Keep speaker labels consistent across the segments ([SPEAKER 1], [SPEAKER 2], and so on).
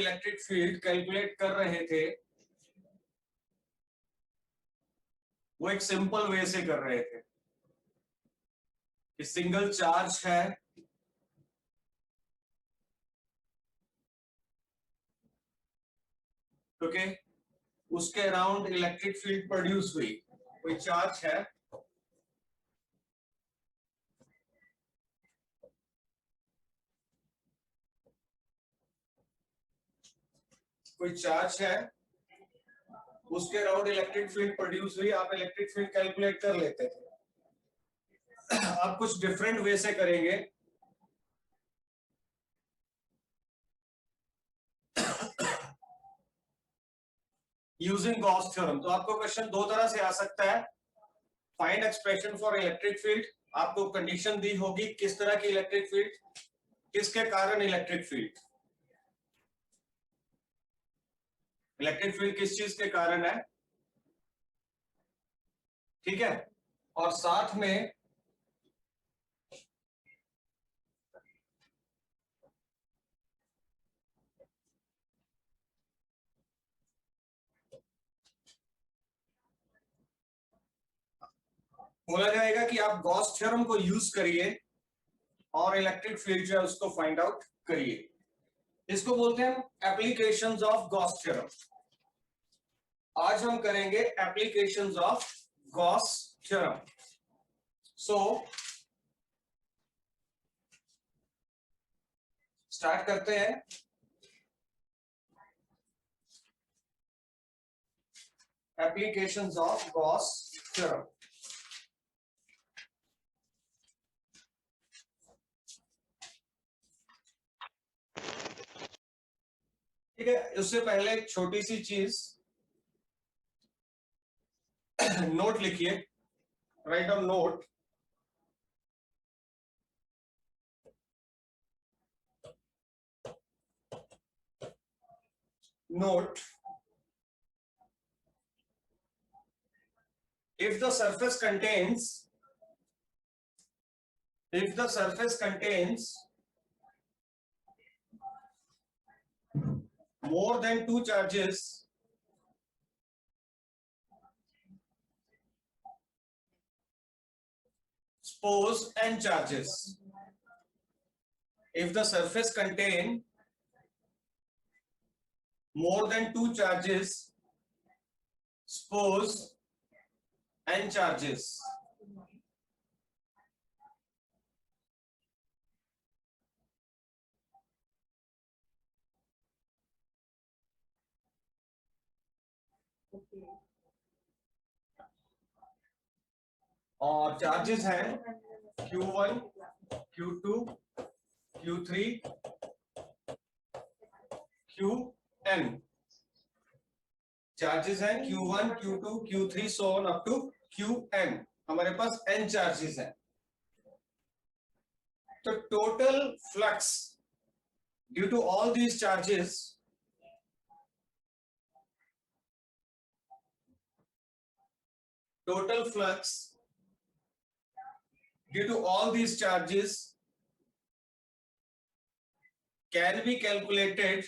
[SPEAKER 1] Electric field calculate कर रहे थे वो एक सिंपल वे से कर रहे थे कि सिंगल चार्ज है, ओके, उसके अराउंड इलेक्ट्रिक फील्ड प्रोड्यूस हुई, कोई चार्ज है, कोई चार्ज है, उसके अराउंड इलेक्ट्रिक फील्ड प्रोड्यूस हुई, आप इलेक्ट्रिक फील्ड कैलकुलेट कर लेते थे। आप कुछ डिफरेंट वे से करेंगे, यूजिंग गॉस थ्योरम। तो आपको क्वेश्चन दो तरह से आ सकता है, find expression for electric field, आपको कंडीशन दी होगी किस तरह की इलेक्ट्रिक फील्ड, किसके कारण इलेक्ट्रिक फील्ड, इलेक्ट्रिक फील्ड किस चीज के कारण है, ठीक है, और साथ में बोला जाएगा कि आप गॉस थ्योरम को यूज करिए और इलेक्ट्रिक फील्ड जो है उसको फाइंड आउट करिए। इसको बोलते हैं एप्लीकेशंस ऑफ गॉस थ्योरम। आज हम करेंगे applications of Gauss theorem. So start करते हैं। Applications of Gauss theorem. ठीक है, उससे पहले एक छोटी सी चीज, नोट लिखिए, write down note. Note, if the surface contains more than two charges, suppose n charges. If the surface contain more than two charges, suppose n charges. और charges हैं Q1, Q2, Q3, Qn। Charges हैं Q1, Q2, Q3 so on up to Qn। हमारे पास n charges हैं। तो total flux due to all these charges due to all these charges can be calculated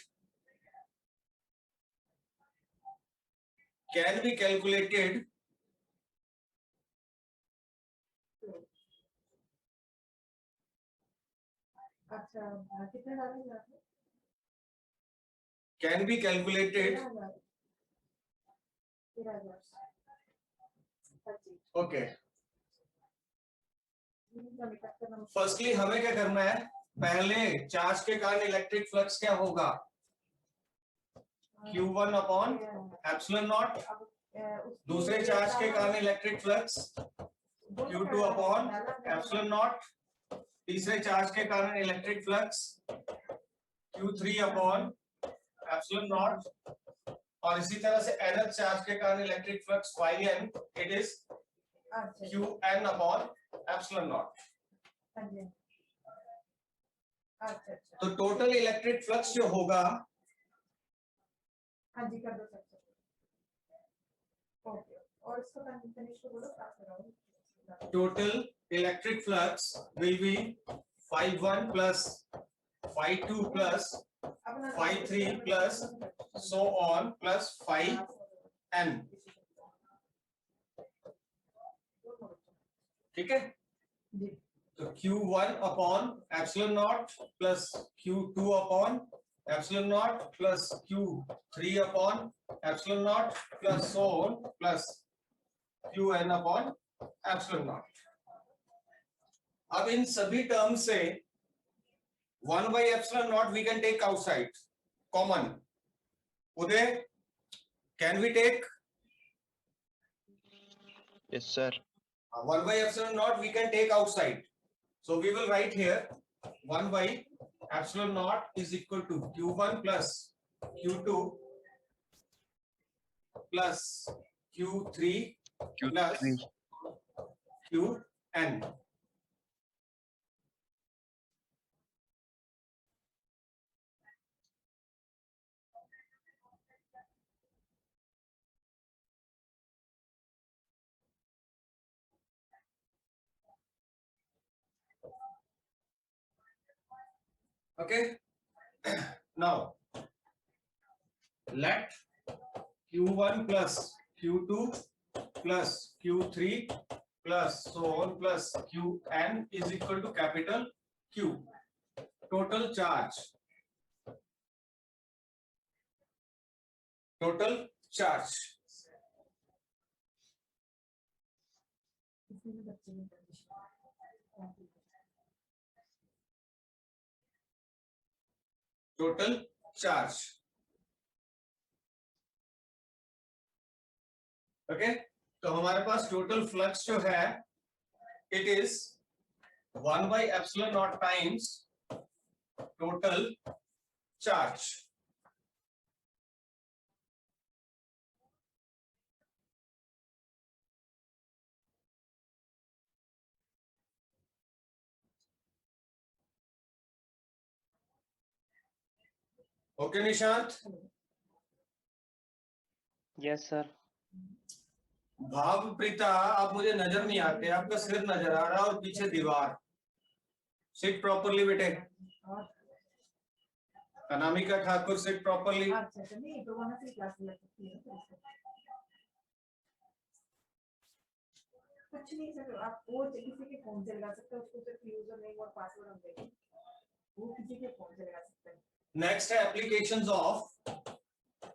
[SPEAKER 1] okay। Firstly हमें क्या करना है, पहले charge के कारण इलेक्ट्रिक फ्लक्स क्या होगा, Q1 अपॉन एप्सिलॉन नॉट। दूसरे चार्ज के कारण electric flux Q2 upon epsilon not. तीसरे चार्ज के कारण electric flux Q3 upon epsilon not. और इसी तरह से nth चार्ज के कारण electric flux yn, it is Qn upon epsilon naught. तो टोटल इलेक्ट्रिक फ्लक्स जो होगा, हाँ जी कर दो सर, ओके, और इसको फिनिश को बोलो। Total electric flux will be phi1 plus phi2 plus phi 3 plus so on plus phi n. ठीक है, तो Q1 upon epsilon not plus Q2 upon epsilon not plus Q3 upon epsilon not plus so on plus Qn upon epsilon not. अब इन सभी term से 1 by epsilon naught we can take outside common. Uday, can we take?
[SPEAKER 2] Yes, sir.
[SPEAKER 1] 1 by epsilon naught we can take outside. So we will write here 1 by epsilon naught is equal to Q1 plus Q2 plus Q3 plus Qn. Okay. Now let Q1 plus Q2 plus Q3 plus so on plus Qn is equal to capital Q. Total charge. Total charge. Total charge. Okay, तो हमारे पास total flux जो है it is 1 by epsilon naught times total charge. Okay Nishant?
[SPEAKER 2] Yes, sir.
[SPEAKER 1] भाव प्रीता, आप मुझे नजर नहीं आते, आपका सिर नजर आ रहा है और पीछे दीवार. सिट प्रॉपरली बेटे. Anamika Thakur seat properly.
[SPEAKER 3] कुछ नहीं सर, आप वो किसी के फोन से लगा सकते हैं, उसको सिर्फ यूजर नेम और पासवर्ड हम देंगे, वो किसी के फोन से लगा सकते हैं.
[SPEAKER 1] नेक्स्ट है एप्लीकेशंस ऑफ.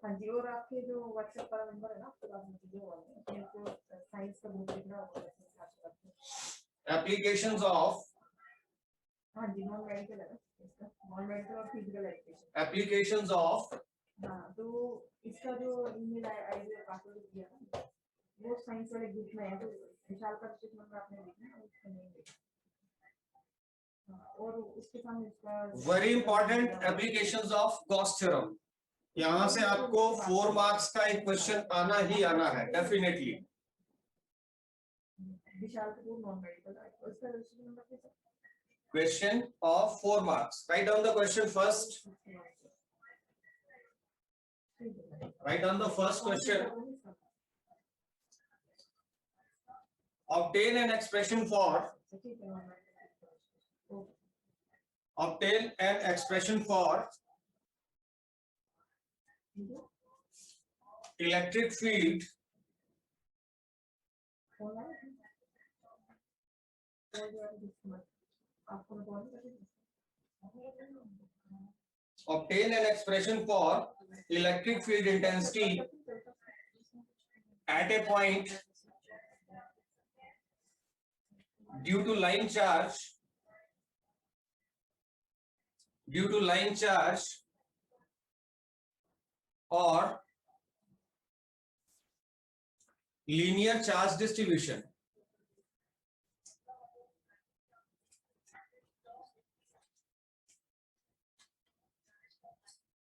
[SPEAKER 3] हाँ जी, और आपके जो व्हाट्सएप का नंबर है ना, उसके बाद मुझे वो वाले को साइंस का बुक लिखना होगा.
[SPEAKER 1] Applications of.
[SPEAKER 3] हाँ जी, नॉन मेडिकल है इसका, नॉन मेडिकल और फिजिकल एजुकेशन.
[SPEAKER 1] Applications of.
[SPEAKER 3] हाँ, तो इसका जो ईमेल आईडी और पासवर्ड दिया ना, वो साइंस वाले ग्रुप में है, तो विशाल का रजिस्टर नंबर आपने लिखना है, उसका नेम लिखना और उसके सामने इसका
[SPEAKER 1] very important applications of Gauss theorem. यहां से आपको 4 मार्क्स का एक क्वेश्चन आना ही आना है डेफिनेटली.
[SPEAKER 3] विशाल कपूर नॉन मेडिकल, उसका रजिस्टर नंबर कैसा?
[SPEAKER 1] Question of 4 marks. Write down the question first. Write down the first question. Obtain an expression for. Obtain an expression for electric field. Obtain an expression for electric field intensity at a point due to line charge. Due to line charge or linear charge distribution.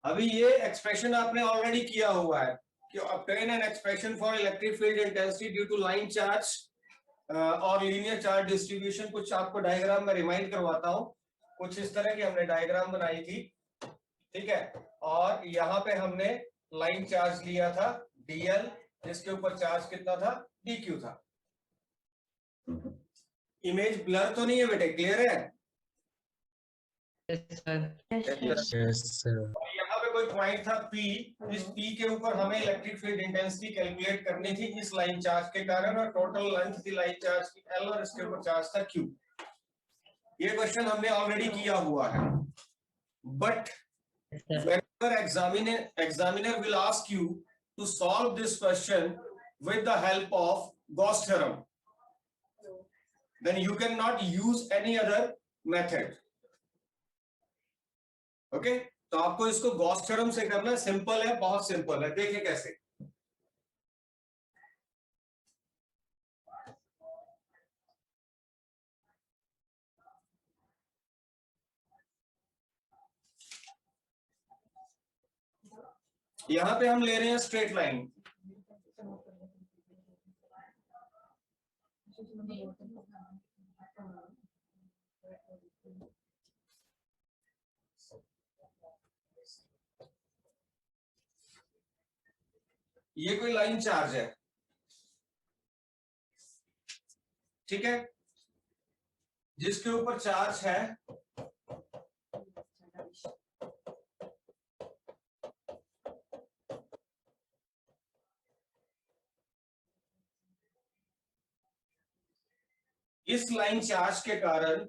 [SPEAKER 1] अभी ये expression आपने already किया हुआ है कि obtain an expression for electric field intensity due to line charge और linear charge distribution. कुछ आपको डायग्राम में रिमाइंड करवाता हूँ. कुछ इस तरह की हमने डायग्राम बनाई थी, ठीक है, और यहाँ पे हमने लाइन चार्ज लिया था dl, जिसके ऊपर चार्ज कितना था, dq था. इमेज ब्लर तो नहीं है बेटे, क्लियर है?
[SPEAKER 2] Yes, sir.
[SPEAKER 1] यहाँ पे कोई पॉइंट था P, इस P के ऊपर हमें इलेक्ट्रिक फील्ड इंटेंसिटी कैलकुलेट करनी थी इस लाइन चार्ज के कारण, और टोटल लेंथ थी लाइन चार्ज की L और इसके ऊपर चार्ज था Q। ये क्वेश्चन हमने ऑलरेडी किया हुआ है, but whenever examiner will ask you to solve this question with the help of Gauss theorem, then you cannot use any other method. Okay तो आपको इसको गॉस थ्योरम से करना है, सिंपल है, बहुत सिंपल है। देखिए कैसे। यहां पे हम ले रहे हैं स्ट्रेट लाइन, ये कोई लाइन चार्ज है, ठीक है, जिसके ऊपर चार्ज है इस लाइन चार्ज के कारण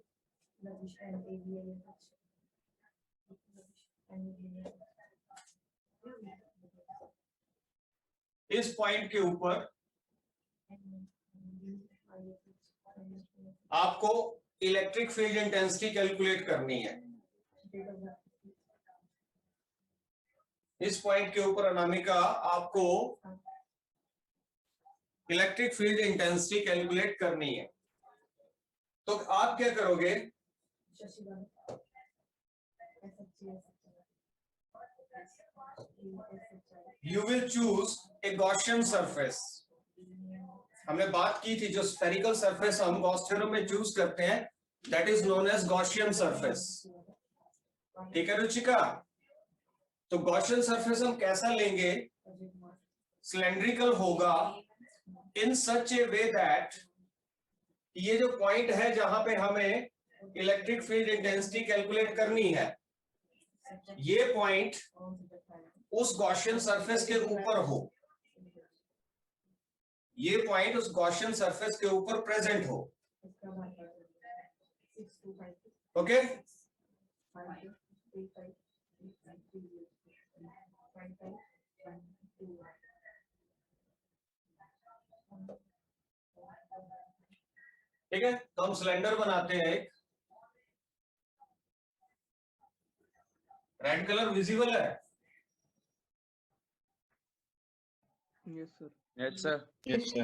[SPEAKER 1] इस पॉइंट के ऊपर आपको इलेक्ट्रिक फील्ड इंटेंसिटी कैलकुलेट करनी है। इस पॉइंट के ऊपर अनामिका आपको इलेक्ट्रिक फील्ड इंटेंसिटी कैलकुलेट करनी है। तो आप क्या करोगे, you will choose a Gaussian surface. हमने बात की थी जो स्फेरिकल सरफेस हम गॉस थ्योरम में चूज करते हैं, that is known as Gaussian surface. ठीक है रुचिका, तो गॉसियन सरफेस हम कैसा लेंगे, सिलेंड्रिकल होगा इन सच ए वे दैट ये जो पॉइंट है जहां पे हमें इलेक्ट्रिक फील्ड इंटेंसिटी कैलकुलेट करनी है, ये पॉइंट उस गॉसियन सरफेस के ऊपर हो, ये पॉइंट उस गॉसियन सरफेस के ऊपर प्रेजेंट हो। ओके ठीक है, तो हम सिलेंडर बनाते हैं। एक रेड कलर विजिबल है?
[SPEAKER 4] Yes, sir.
[SPEAKER 2] Yes, sir. Yes, sir.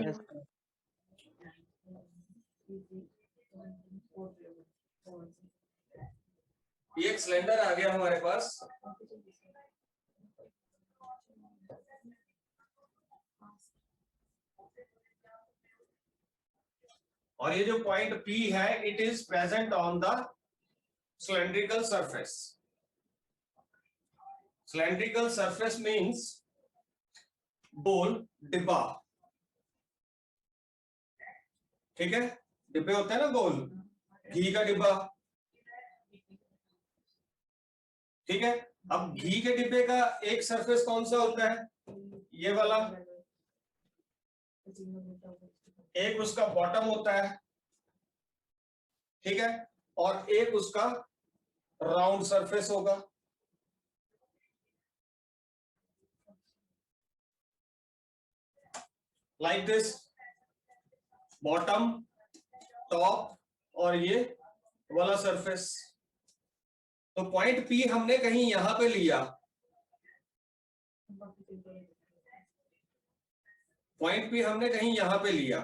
[SPEAKER 1] ये एक सिलेंडर आ गया हमारे पास, और ये जो पॉइंट P है it is present on the cylindrical surface. Cylindrical surface means गोल डिब्बा, ठीक है, डिब्बे होते हैं ना गोल, घी का डिब्बा, ठीक है। अब घी के डिब्बे का एक सरफेस कौन सा होता है, ये वाला, एक उसका बॉटम होता है, ठीक है, और एक उसका राउंड सरफेस होगा। लाइक दिस, बॉटम, टॉप और ये वाला सरफेस। तो पॉइंट P हमने कहीं यहां पे लिया, पॉइंट P हमने कहीं यहां पे लिया,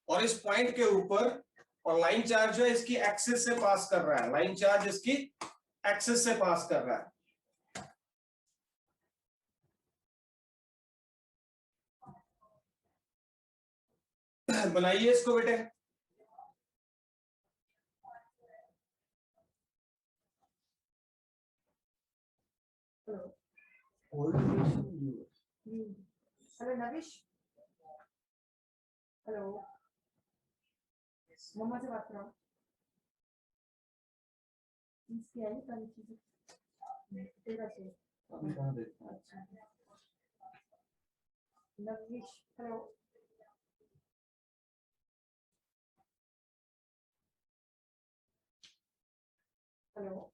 [SPEAKER 1] और इस पॉइंट के ऊपर, और लाइन चार्ज जो है इसकी एक्सिस से पास कर रहा है, लाइन चार्ज इसकी एक्सिस से पास कर रहा है। बनाइए इसको बेटे।
[SPEAKER 3] हेलो नविश, हेलो, मम्मा से बात कराओ। इसकी है सारी चीजें तेरा से
[SPEAKER 1] अभी कहाँ देखते हैं?
[SPEAKER 3] अच्छा लविश हेलो हेलो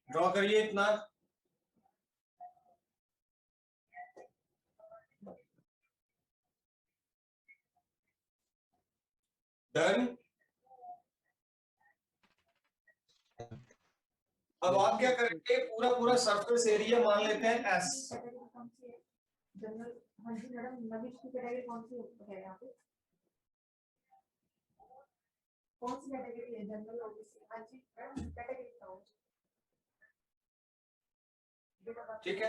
[SPEAKER 1] ड्रॉ करिए इतना। डन। अब आप क्या करेंगे, पूरा पूरा सरफेस एरिया मान लेते हैं एस।
[SPEAKER 3] जनरल हाँ जी मैडम नविश की कैटेगरी कौन सी है यहाँ पे कौन सी कैटेगरी है जनरल ओबीसी हाँ जी मैडम कैटेगरी बताओ
[SPEAKER 1] ठीक है,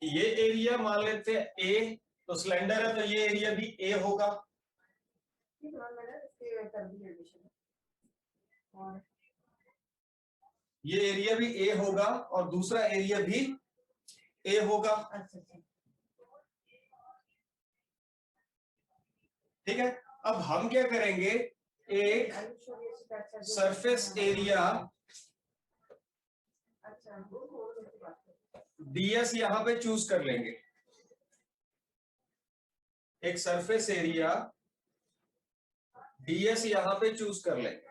[SPEAKER 1] ये एरिया मान लेते हैं ए, तो सिलेंडर है तो ये एरिया भी ए होगा।
[SPEAKER 3] ठीक है मैडम इसके कर दी एडिशन और
[SPEAKER 1] ये एरिया भी ए होगा और दूसरा एरिया भी ए होगा।
[SPEAKER 3] अच्छा अच्छा
[SPEAKER 1] ठीक है, अब हम क्या करेंगे, एक सरफेस एरिया
[SPEAKER 3] अच्छा
[SPEAKER 1] डीएस यहां पे चूज कर लेंगे। एक सरफेस एरिया डीएस यहां पे चूज कर लेंगे।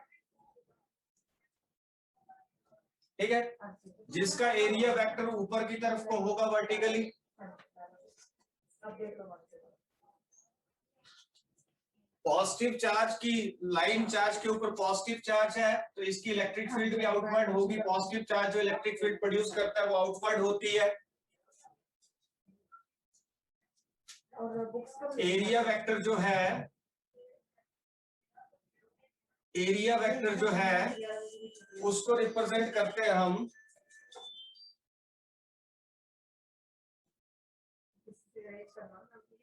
[SPEAKER 1] ठीक है, जिसका एरिया वेक्टर ऊपर की तरफ को होगा वर्टिकली। पॉजिटिव चार्ज की लाइन चार्ज के ऊपर पॉजिटिव चार्ज है तो इसकी इलेक्ट्रिक फील्ड भी आउटवर्ड होगी। पॉजिटिव चार्ज जो इलेक्ट्रिक फील्ड प्रोड्यूस करता है वो आउटवर्ड होती है। एरिया वेक्टर जो है, एरिया वेक्टर जो है उसको रिप्रेजेंट करते हैं हम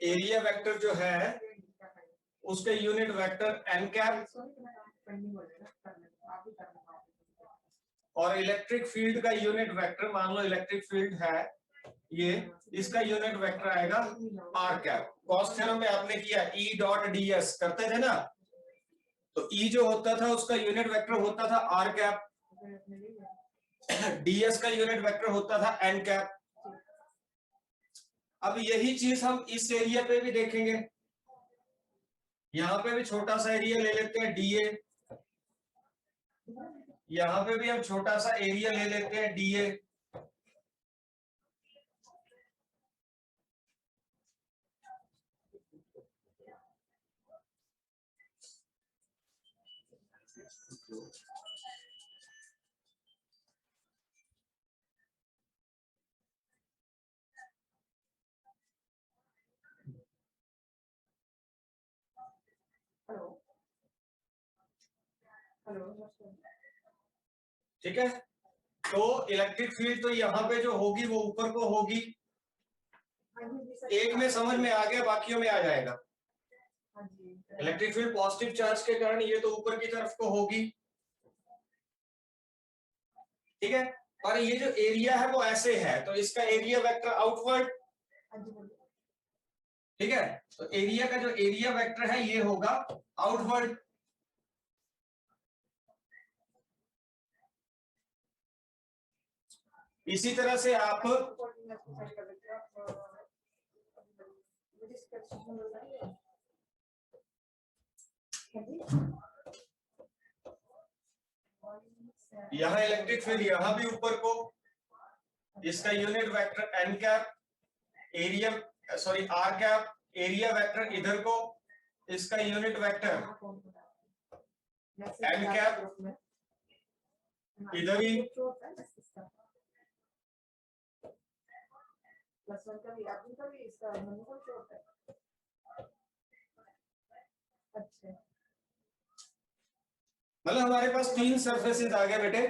[SPEAKER 1] एरिया वेक्टर जो है उसके यूनिट वेक्टर एन कैप और इलेक्ट्रिक फील्ड का यूनिट वेक्टर, मान लो इलेक्ट्रिक फील्ड है ये, इसका यूनिट वेक्टर आएगा आर कैप। गॉस थ्योरम में आपने किया ई डॉट डीएस करते थे ना, तो ई जो होता था उसका यूनिट वेक्टर होता था आर कैप, डीएस का यूनिट वेक्टर होता था एन कैप। अब यही चीज हम इस एरिया पे भी देखेंगे। यहां पे भी छोटा सा एरिया ले लेते हैं डीए, यहां पे भी हम छोटा सा एरिया ले लेते हैं डीए।
[SPEAKER 3] हेलो हेलो
[SPEAKER 1] ठीक है, तो इलेक्ट्रिक फील्ड तो यहाँ पे जो होगी वो ऊपर को होगी। एक में समझ में आ गया, बाकियों में आ जाएगा। इलेक्ट्रिक फील्ड पॉजिटिव चार्ज के कारण ये तो ऊपर की तरफ को होगी। ठीक है, और ये जो एरिया है वो ऐसे है तो इसका एरिया वेक्टर आउटवर्ड। ठीक है, तो एरिया का जो एरिया वेक्टर है ये होगा आउटवर्ड। इसी तरह से आप यहाँ इलेक्ट्रिक फील्ड यहाँ भी ऊपर को, इसका unit vector N cap, area sorry R cap, area vector इधर को, इसका यूनिट वेक्टर एन कैप इधर ही। मतलब हमारे पास तीन सरफेसेस आ गए बेटे।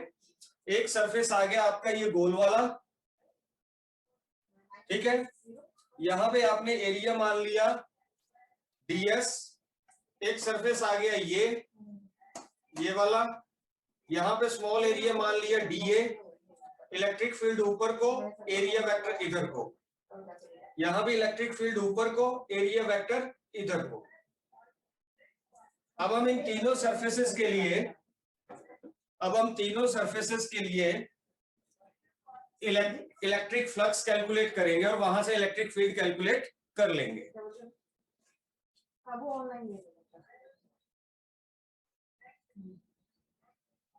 [SPEAKER 1] एक सरफेस आ गया आपका ये गोल वाला, ठीक है, यहां पे आपने एरिया मान लिया डीएस। एक सरफेस आ गया ये वाला, यहां पे स्मॉल एरिया मान लिया डीए, इलेक्ट्रिक फील्ड ऊपर को, एरिया वेक्टर इधर को।
[SPEAKER 3] और क्या करेगा?
[SPEAKER 1] यहाँ भी इलेक्ट्रिक फील्ड ऊपर को, एरिया वेक्टर इधर को। अब हम इन तीनों सरफेसेस के लिए इलेक्ट्रिक फ्लक्स कैलकुलेट करेंगे और वहां से इलेक्ट्रिक फील्ड कैलकुलेट कर लेंगे।
[SPEAKER 3] अब वो ऑनलाइन ले लेगा।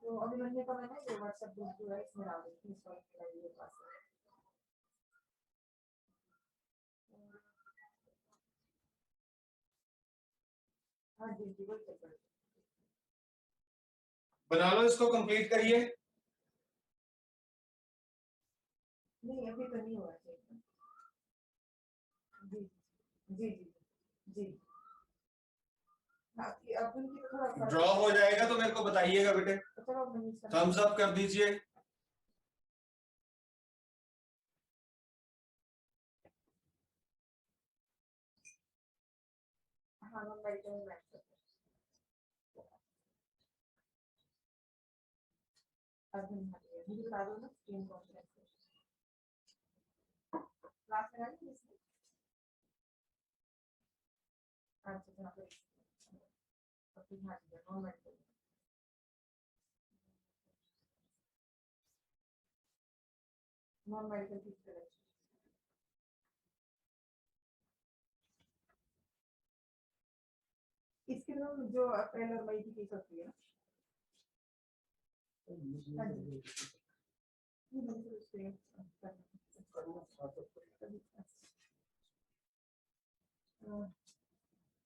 [SPEAKER 3] तो अभी मैंने का मैंने ये व्हाट्सएप ग्रुप जो है इसमें डाल दी इस पर मेरे पास। हाँ जी जी वो चेक करो।
[SPEAKER 1] बना लो, इसको कंप्लीट करिए।
[SPEAKER 3] नहीं अभी तो नहीं हुआ चेक। जी जी जी जी आपकी अपन की तो थोड़ा
[SPEAKER 1] ड्रॉ हो जाएगा तो मेरे को बताइएगा बेटे,
[SPEAKER 3] चलो मैंने
[SPEAKER 1] थम्स अप कर दीजिए।
[SPEAKER 3] हाँ मैं बैठ सकते हैं। अभी मुझे बता दो ना स्क्रीन कॉन्फ्रेंस क्लास लगा ली इसने। अच्छा यहाँ पे अभी हाँ जी नॉर्मल नॉन मेडिकल फिजिकल। इसके लिए जो अप्रैल और मई की फीस होती है ना हाँ जी ये बिल्कुल उससे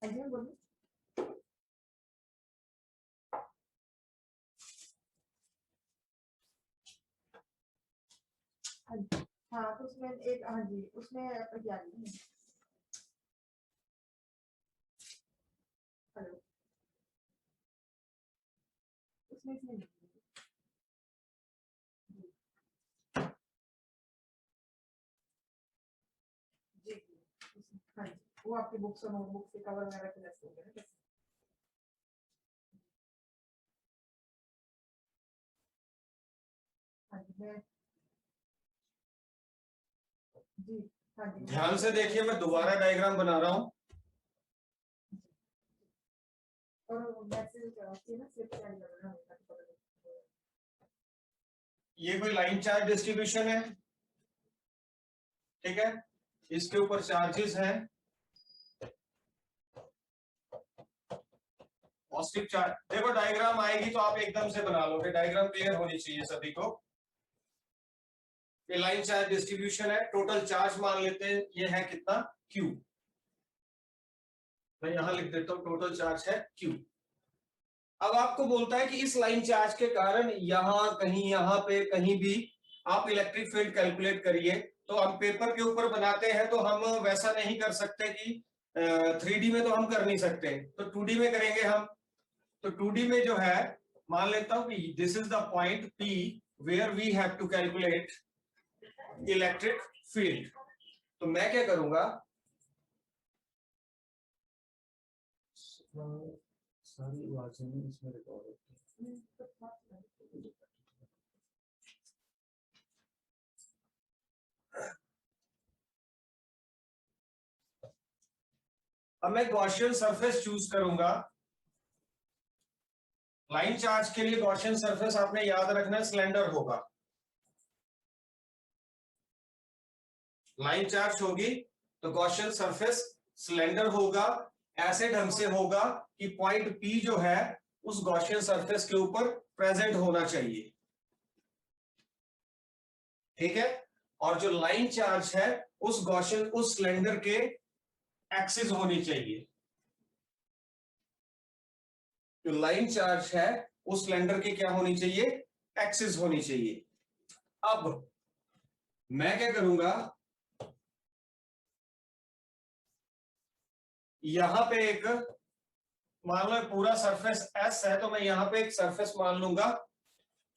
[SPEAKER 3] अजय बोलिए। हाँ जी हाँ तो उसमें एक हाँ जी उसमें क्या है हेलो उसमें इसमें जी जी हाँ जी वो आपकी बुक्स और नोटबुक से कवर वगैरह के रखते होंगे ना। हाँ जी मैं जी हाँ जी
[SPEAKER 1] ध्यान से देखिए, मैं दोबारा डायग्राम बना रहा हूँ।
[SPEAKER 3] और मैसेज कराती है ना सिर्फ क्या करना है।
[SPEAKER 1] ये कोई लाइन चार्ज डिस्ट्रीब्यूशन है, ठीक है, इसके ऊपर चार्जेस हैं, पॉजिटिव चार्ज। देखो डायग्राम आएगी तो आप एकदम से बना लोगे, डायग्राम क्लियर होनी चाहिए सभी को। ये लाइन चार्ज डिस्ट्रीब्यूशन है, टोटल चार्ज मान लेते हैं ये है कितना Q। मैं यहां लिख देता हूं टोटल चार्ज है Q। अब आपको बोलता है कि इस लाइन चार्ज के कारण यहां कहीं यहां पे कहीं भी आप इलेक्ट्रिक फील्ड कैलकुलेट करिए। तो हम पेपर के ऊपर बनाते हैं तो हम वैसा नहीं कर सकते कि 3D में तो हम कर नहीं सकते, तो 2D में करेंगे हम। तो 2D में जो है मान लेता हूं कि this is the point P where we have to calculate electric field. तो मैं क्या करूंगा, सारी आवाजें इसमें रिकॉर्ड होती हैं। अब मैं गॉसियन सरफेस चूज करूंगा। लाइन चार्ज के लिए गॉसियन सरफेस आपने याद रखना सिलेंडर होगा। लाइन चार्ज होगी तो गॉसियन सरफेस सिलेंडर होगा, ऐसे ढंग से होगा कि पॉइंट P जो है उस गॉसियन सरफेस के ऊपर प्रेजेंट होना चाहिए, ठीक है। और जो लाइन चार्ज है उस गॉसियन उस सिलेंडर के एक्सिस होनी चाहिए। जो लाइन चार्ज है उस सिलेंडर के क्या होनी चाहिए, एक्सिस होनी चाहिए। अब मैं क्या करूंगा, यहां पे एक मान लो पूरा सरफेस S है तो मैं यहां पे एक सरफेस मान लूंगा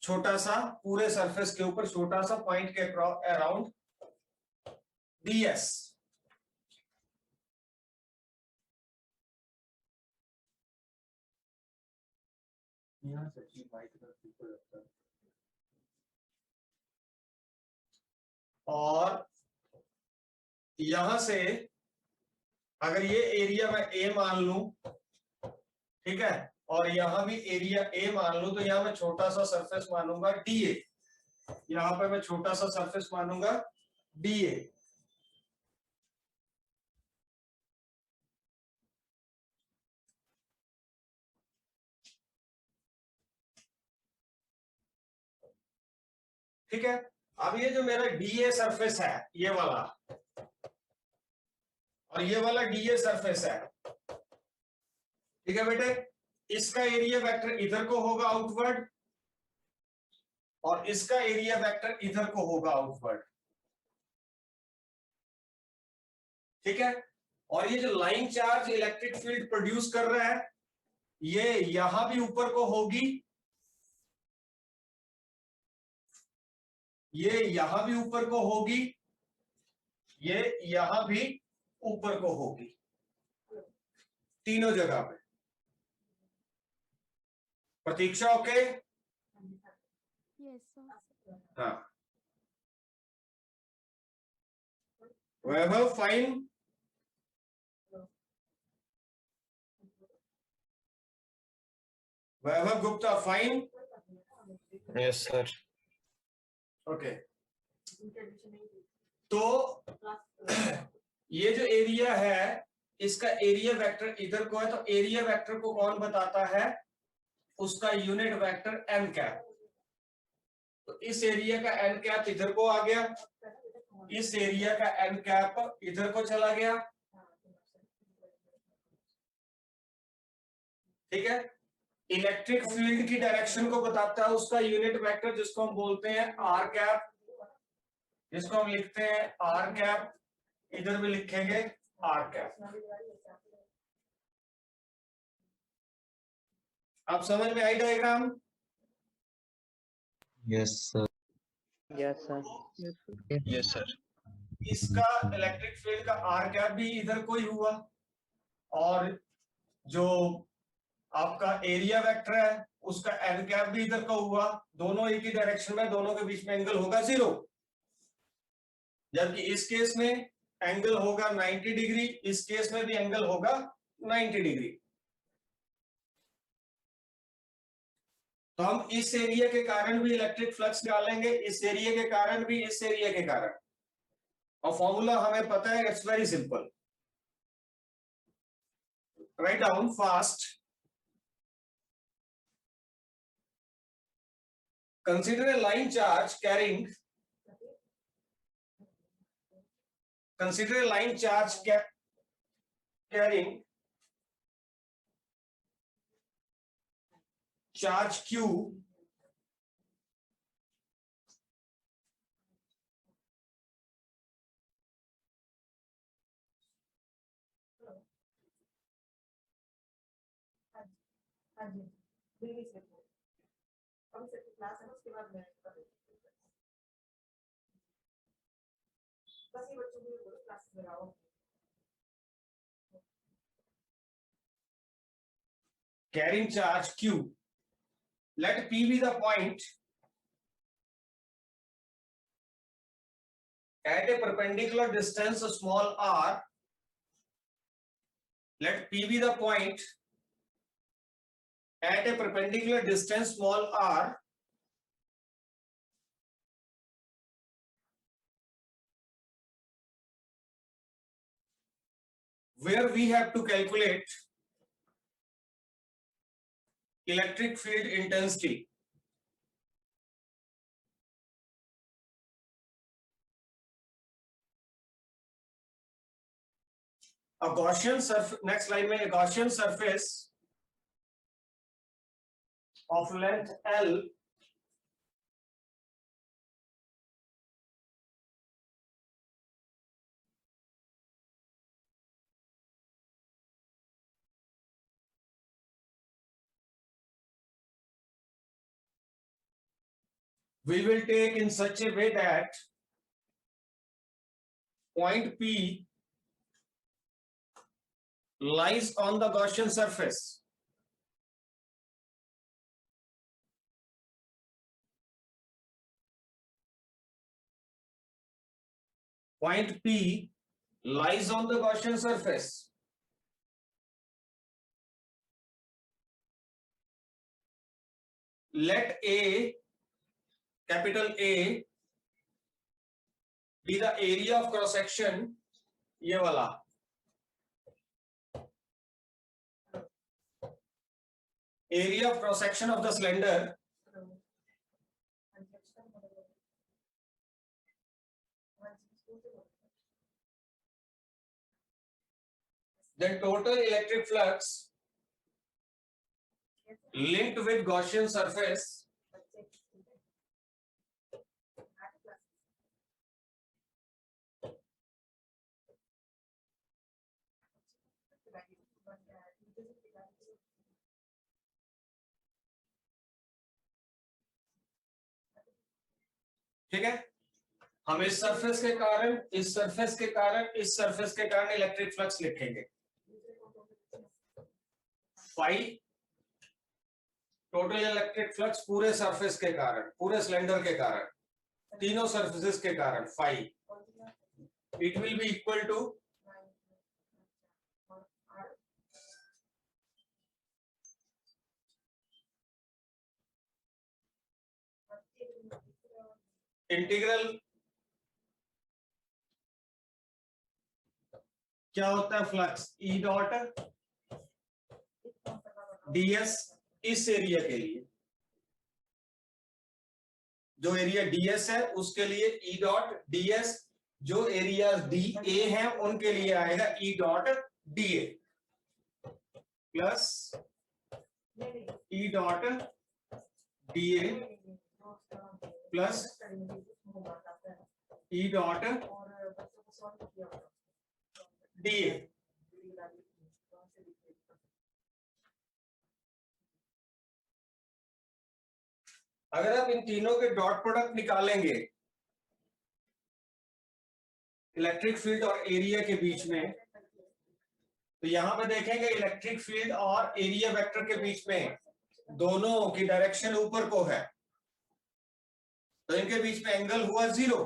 [SPEAKER 1] छोटा सा, पूरे सरफेस के ऊपर छोटा सा पॉइंट के अराउंड DS। यहां से और यहां से अगर ये एरिया मैं ए मान लूं, ठीक है, और यहां भी एरिया ए मान लूं, तो यहां मैं छोटा सा सरफेस मानूंगा डी ए। यहां पर मैं छोटा सा सरफेस मानूंगा डी ए। ठीक है, अब ये जो मेरा डीए सरफेस है ये वाला, और ये वाला डीए सरफेस है, ठीक है बेटे, इसका एरिया वेक्टर इधर को होगा आउटवर्ड, और इसका एरिया वेक्टर इधर को होगा आउटवर्ड। ठीक है, और ये जो line charge electric field produce कर रहा है, ये यहां भी ऊपर को होगी, ये यहां भी ऊपर को होगी, ये यहां भी ऊपर को होगी, तीनों जगह पे। प्रतीक्षा ओके?
[SPEAKER 5] Yes, sir.
[SPEAKER 1] हाँ, Vaibhav fine? Vaibhav Gupta fine?
[SPEAKER 2] Yes, sir.
[SPEAKER 1] Okay, तो ये जो एरिया है, इसका एरिया वेक्टर इधर को है, तो एरिया वेक्टर को कौन बताता है? उसका यूनिट वेक्टर एन कैप। तो इस एरिया का एन कैप इधर को आ गया, इस एरिया का एन कैप इधर को चला गया। ठीक है, इलेक्ट्रिक फील्ड की डायरेक्शन को बताता है उसका यूनिट वेक्टर, जिसको हम बोलते हैं आर कैप, जिसको हम लिखते हैं आर कैप, इधर भी लिखेंगे आर कैप। अब समझ में आई diagram?
[SPEAKER 2] Yes, sir.
[SPEAKER 4] Yes, sir.
[SPEAKER 2] Yes, sir.
[SPEAKER 1] इसका इलेक्ट्रिक फील्ड का आर कैप भी इधर को ही हुआ, और जो आपका एरिया वेक्टर है उसका एन कैप भी इधर का हुआ। दोनों एक ही डायरेक्शन में, दोनों के बीच में एंगल होगा 0, जबकि इस केस में एंगल होगा 90 डिग्री, इस केस में भी एंगल होगा 90 डिग्री। तो हम इस एरिया के कारण भी इलेक्ट्रिक फ्लक्स निकालेंगे, इस एरिया के कारण भी, इस एरिया के कारण, और फॉर्मूला हमें पता है, it's very simple. Write down fast. Consider a line charge carrying charge Q
[SPEAKER 3] हाँ जी, बिल्कुल सही। अभी से क्लास है, उसके बाद मैं बस ये बच्चों को बोलो क्लास में आओ।
[SPEAKER 1] carrying charge Q, let P be the point at a perpendicular distance small r. Let P be the point at a perpendicular distance small r where we have to calculate electric field intensity. A Gaussian surface, next slide में, a Gaussian surface of length L we will take in such a way that point P lies on the Gaussian surface. Point P lies on the Gaussian surface. Let A, capital A, be the area of cross section, ये वाला, area of cross section of the cylinder then total electric flux linked with Gaussian surface ठीक है। हम इस surface के कारण, इस surface के कारण, इस सरफेस के कारण इलेक्ट्रिक फ्लक्स लिखेंगे। फाई टोटल इलेक्ट्रिक फ्लक्स पूरे सरफेस के कारण, पूरे सिलेंडर के कारण, तीनों सरफेसेस के कारण phi, it will be equal to integral, क्या होता है फ्लक्स, ई डॉट डीएस, इस एरिया के लिए, जो एरिया डीएस है उसके लिए ई डॉट डीएस, जो एरिया डी ए है उनके लिए आएगा E dot DA plus E dot DA plus E dot DA. अगर आप इन तीनों के डॉट प्रोडक्ट निकालेंगे इलेक्ट्रिक फील्ड और एरिया के बीच में, तो यहां पे देखेंगे इलेक्ट्रिक फील्ड और एरिया वेक्टर के बीच में दोनों की डायरेक्शन ऊपर को है, तो इनके बीच में एंगल हुआ 0।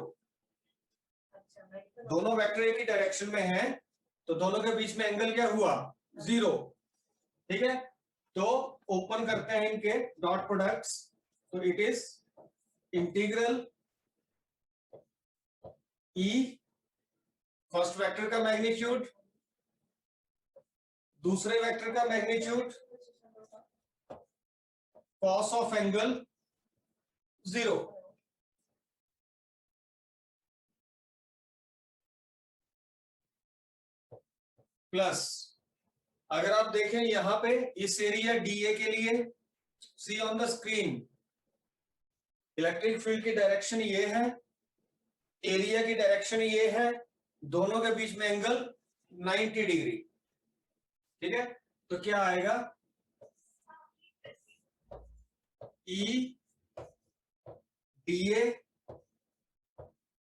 [SPEAKER 1] दोनों वेक्टर एक ही डायरेक्शन में हैं, तो दोनों के बीच में एंगल क्या हुआ, 0। ठीक है, तो ओपन करते हैं इनके डॉट प्रोडक्ट्स, तो it is integral E, first vector का मैग्नीट्यूड, दूसरे वेक्टर का magnitude, cos of angle 0, plus अगर आप देखें यहां पे इस एरिया डीए के लिए, see on the screen, electric field की डायरेक्शन ये है, एरिया की डायरेक्शन ये है, दोनों के बीच में एंगल 90 डिग्री। ठीक है, तो क्या आएगा, ई डीए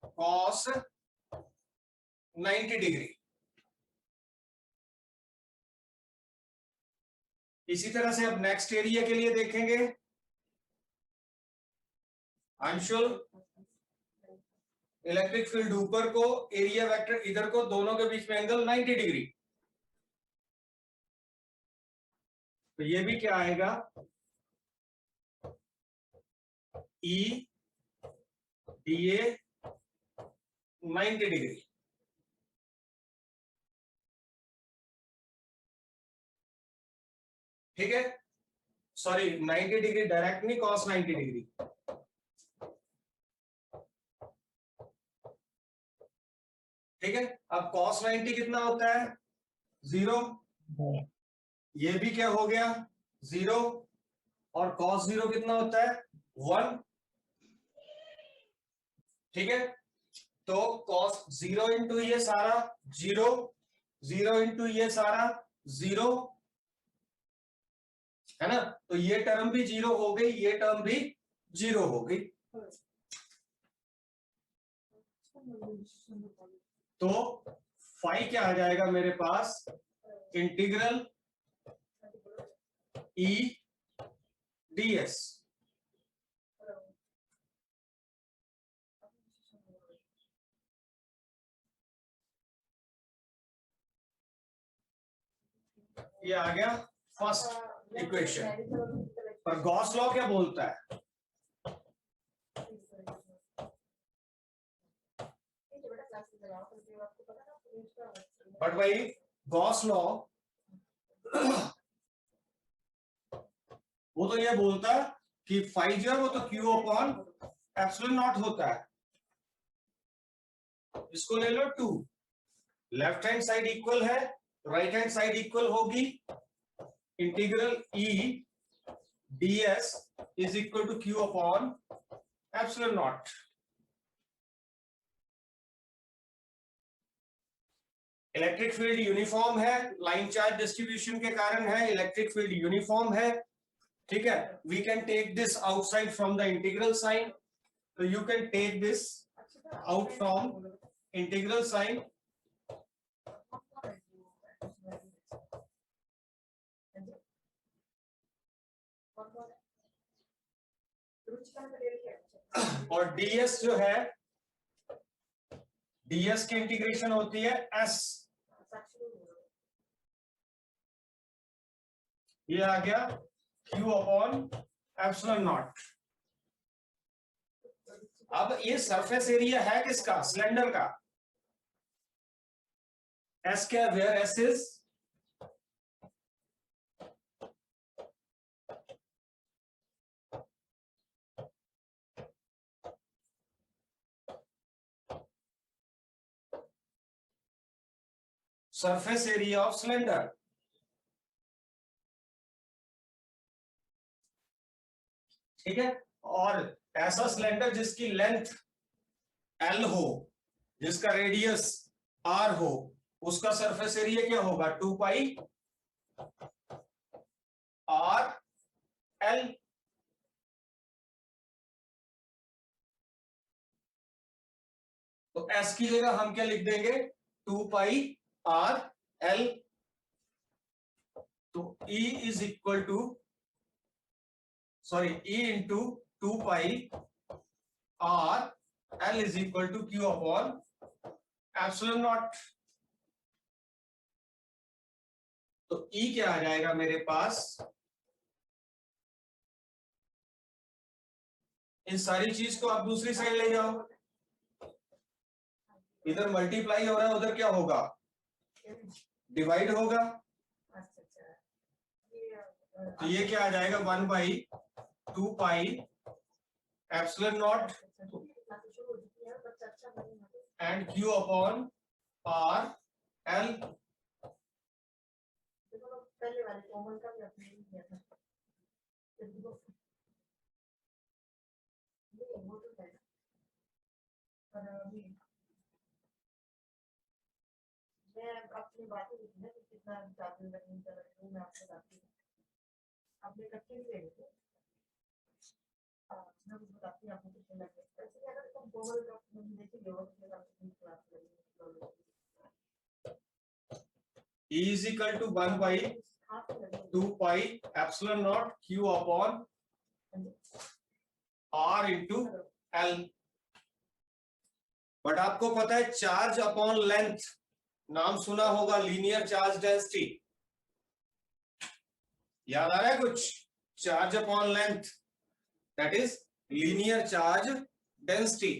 [SPEAKER 1] कॉस 90 डिग्री। इसी तरह से अब नेक्स्ट एरिया के लिए देखेंगे, अंशुल इलेक्ट्रिक फील्ड ऊपर को, एरिया वेक्टर इधर को, दोनों के बीच में एंगल 90 डिग्री। तो ये भी क्या आएगा, ई डीए 90 डिग्री। ठीक है, सॉरी 90 डिग्री डायरेक्ट नहीं, कॉस 90 डिग्री। ठीक है, अब कॉस 90 कितना होता है, 0, ये भी क्या हो गया 0, और कॉस 0 कितना होता है 1। ठीक है, तो कॉस 0 इंटू ये सारा 0, 0 इंटू ये सारा 0 है ना, तो ये टर्म भी 0 हो गई, ये टर्म भी 0 हो गई। तो फाई क्या आ जाएगा मेरे पास, इंटीग्रल ई डीएस। ये आ गया फर्स्ट इक्वेशन। पर गॉस लॉ क्या बोलता है? बट भाई गॉस लॉ वो तो ये बोलता है कि फाइव जो है वो तो क्यू अपॉन एप्सिलॉन नॉट होता है। इसको ले लो 2, लेफ्ट हैंड साइड इक्वल है, राइट हैंड साइड इक्वल होगी, integral E ds is equal to Q upon epsilon naught. Electric field uniform है, लाइन चार्ज डिस्ट्रीब्यूशन के कारण है, इलेक्ट्रिक फील्ड यूनिफॉर्म है, ठीक है। We can take this outside from the integral sign, तो you can take this out from integral sign. और ds जो है, ds की इंटीग्रेशन होती है s, ये आ गया q अपॉन एप्सिलॉन नॉट। अब ये सरफेस एरिया है किसका? सिलेंडर का। s क्या? Where s is surface area of cylinder. ठीक है। और ऐसा सिलेंडर जिसकी लेंथ L हो, जिसका रेडियस R हो, उसका सरफेस एरिया क्या होगा? 2 पाई R L। तो S की जगह हम क्या लिख देंगे? 2 पाई R L। तो E is equal to E into 2 pi R L is equal to Q upon epsilon naught. तो E क्या आ जाएगा मेरे पास? इन सारी चीज को आप दूसरी साइड ले जाओ, इधर मल्टीप्लाई हो रहा है, उधर क्या होगा? डिवाइड होगा। तो ये क्या आ जाएगा? 1 by 2 pi epsilon not and Q upon R L।
[SPEAKER 3] पहले वाले कॉमन का भी अपने ही किया था। वो तो है। पर अभी मैं अपनी बातें लिखी ना कि कितना चार्जिंग लगनी चाहिए, मैं आपको बताती हूँ। आपने कच्चे भी ले थे, मैं बताती हूँ आपको कितने लगे। ऐसे अगर तुम गूगल डॉक्यूमेंट देखिए वो क्लास लगेगी।
[SPEAKER 1] E is equal to 1 by 2 pi epsilon naught Q upon R into L। But आपको पता है चार्ज अपॉन लेंथ, नाम सुना होगा, लीनियर चार्ज डेंसिटी। याद आ रहा है कुछ? Charge upon length, that is linear charge density.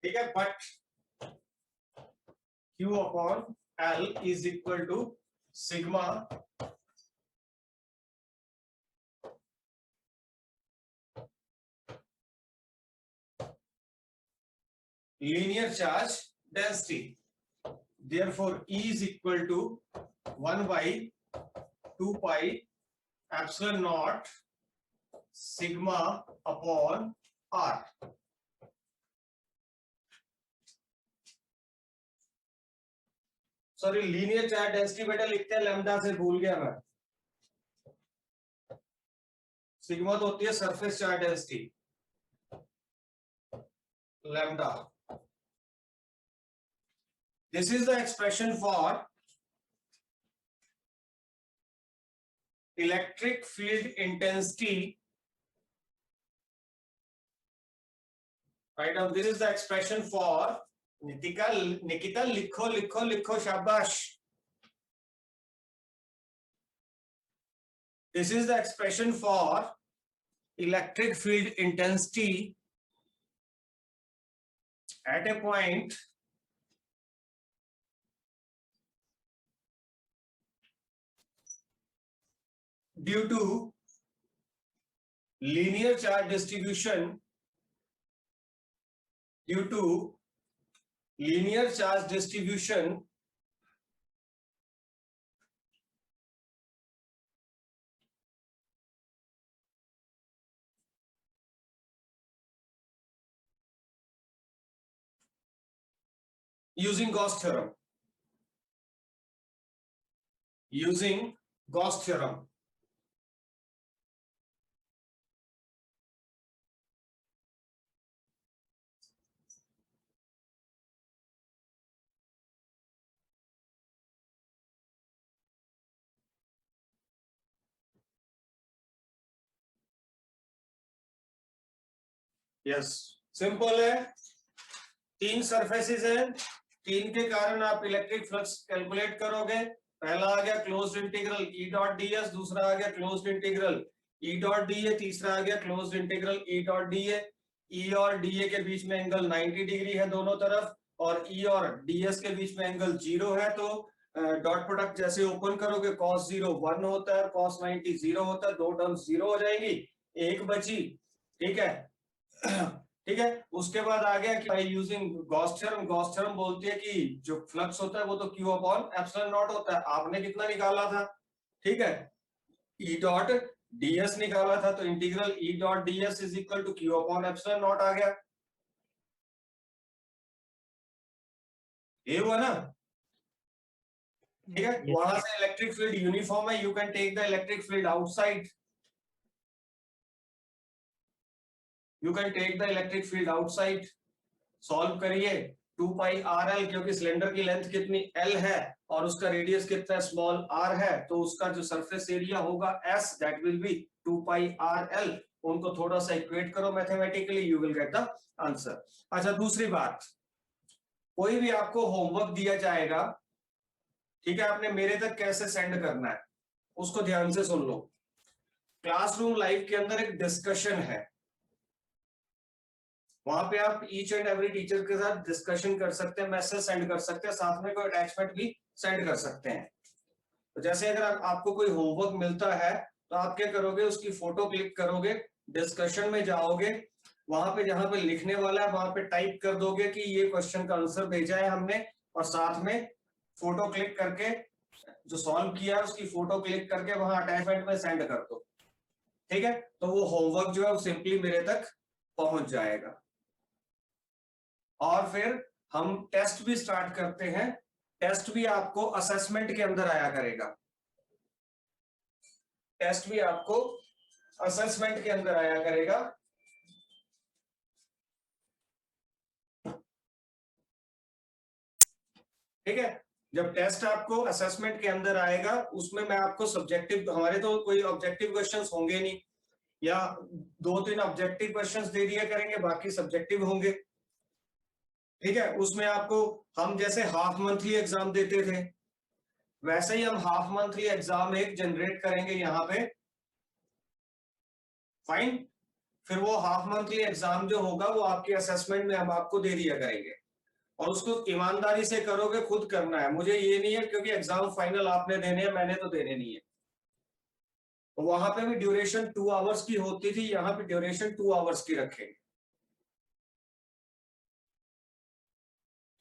[SPEAKER 1] ठीक है। But Q upon L is equal to sigma linear charge density. Therefore, E is equal to 1 by 2 pi epsilon naught sigma upon R. Sorry, linear charge density बेटा लिखते हैं lambda से, भूल गया मैं। Sigma तो होती है surface charge density, lambda. This is the expression for electric field intensity. Right now, this is the expression for Nitika, Nikita लिखो लिखो लिखो, शाबाश। This is the expression for electric field intensity at a point due to linear charge distribution, due to linear charge distribution using Gauss theorem, using Gauss theorem. Yes, simple है। तीन surfaces हैं, तीन के कारण आप इलेक्ट्रिक फ्लक्स कैलकुलेट करोगे। पहला आ गया closed integral E dot DS, दूसरा आ गया closed integral E dot DA, तीसरा आ गया closed integral E dot DA. E और डीए के बीच में एंगल 90 डिग्री है दोनों तरफ, और ई और डीएस के बीच में एंगल 0 है। तो डॉट प्रोडक्ट जैसे ओपन करोगे cos 0 1 होता है, cos 90 0 होता है, दो टर्म्स 0 हो जाएंगी, एक बची। ठीक है, ठीक है। उसके बाद आ गया कि भाई using Gauss theorem, Gauss theorem बोलती है कि जो फ्लक्स होता है वो तो Q अपॉन एप्सिलॉन नॉट होता है। आपने कितना निकाला था? ठीक है, E डॉट ds निकाला था, तो integral E dot ds is equal to Q upon epsilon naught आ गया। ये हुआ ना? ठीक है, वहां से इलेक्ट्रिक फील्ड यूनिफॉर्म है, you can take the electric field outside, you can take the electric field outside. Solve करिए 2 पाई आर एल, क्योंकि सिलेंडर की लेंथ कितनी एल है और उसका रेडियस कितना स्मॉल आर है, तो उसका जो सरफेस एरिया होगा S, that will be 2 pi R L. उनको थोड़ा सा इक्वेट करो mathematically, you will get the answer. अच्छा, दूसरी बात, कोई भी आपको होमवर्क दिया जाएगा, ठीक है, आपने मेरे तक कैसे सेंड करना है उसको ध्यान से सुन लो। क्लासरूम लाइव के अंदर एक डिस्कशन है, वहां पे आप ईच एंड एवरी टीचर के साथ डिस्कशन कर सकते हैं, मैसेज सेंड कर सकते हैं, साथ में कोई अटैचमेंट भी सेंड कर सकते हैं। तो जैसे अगर आपको कोई होमवर्क मिलता है तो आप क्या करोगे, उसकी फोटो क्लिक करोगे, डिस्कशन में जाओगे, वहां पे जहां पे लिखने वाला है वहां पे टाइप कर दोगे कि ये क्वेश्चन का आंसर भेजा है हमने, और साथ में फोटो क्लिक करके जो सॉल्व किया है उसकी फोटो क्लिक करके वहां अटैचमेंट में सेंड कर दो। ठीक है, तो वो होमवर्क जो है वो सिंपली मेरे तक पहुंच जाएगा। और फिर हम टेस्ट भी स्टार्ट करते हैं। टेस्ट भी आपको असेसमेंट के अंदर आया करेगा, टेस्ट भी आपको असेसमेंट के अंदर आया करेगा। ठीक है, जब टेस्ट आपको असेसमेंट के अंदर आएगा उसमें मैं आपको सब्जेक्टिव, हमारे तो कोई ऑब्जेक्टिव क्वेश्चंस होंगे नहीं, या 2-3 ऑब्जेक्टिव क्वेश्चंस दे दिया करेंगे, बाकी सब्जेक्टिव होंगे। ठीक है, उसमें आपको हम जैसे हाफ मंथली एग्जाम देते थे वैसे ही हम हाफ मंथली एग्जाम एक जनरेट करेंगे यहाँ पे। फाइन, फिर वो हाफ मंथली एग्जाम जो होगा वो आपके असेसमेंट में हम आपको दे दिया करेंगे, और उसको ईमानदारी से करोगे, खुद करना है, मुझे ये नहीं है क्योंकि एग्जाम फाइनल आपने देने हैं, मैंने तो देने नहीं है। तो वहां पे भी ड्यूरेशन 2 आवर्स की होती थी, यहाँ पे ड्यूरेशन 2 आवर्स की रखेंगे।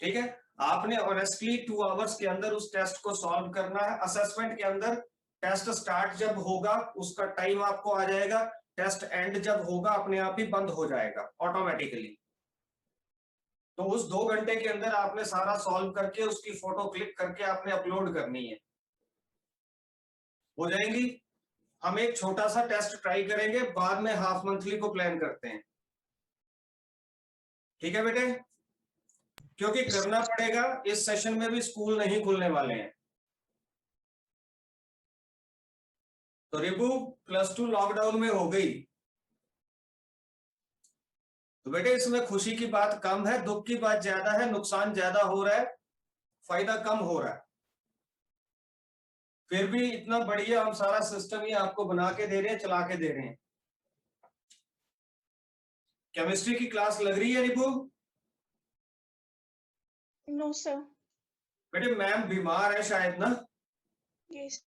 [SPEAKER 1] ठीक है, आपने ऑनेस्टली 2 आवर्स के अंदर उस टेस्ट को सॉल्व करना है। असेसमेंट के अंदर टेस्ट स्टार्ट जब होगा उसका टाइम आपको आ जाएगा, टेस्ट एंड जब होगा अपने आप ही बंद हो जाएगा ऑटोमेटिकली। तो उस 2 घंटे के अंदर आपने सारा सॉल्व करके उसकी फोटो क्लिक करके आपने अपलोड करनी है, हो जाएंगी। हम एक छोटा सा टेस्ट ट्राई करेंगे, बाद में हाफ मंथली को प्लान करते हैं। ठीक है बेटे, क्योंकि करना पड़ेगा, इस सेशन में भी स्कूल नहीं खुलने वाले हैं। तो रिबू +2 लॉकडाउन में हो गई, तो बेटे इसमें खुशी की बात कम है, दुख की बात ज्यादा है, नुकसान ज्यादा हो रहा है, फायदा कम हो रहा है। फिर भी इतना बढ़िया हम सारा सिस्टम ही आपको बना के दे रहे हैं, चला के दे रहे हैं। केमिस्ट्री की क्लास लग रही है रिपू?
[SPEAKER 5] No sir.
[SPEAKER 1] बेटे मैम बीमार है शायद ना?
[SPEAKER 5] यस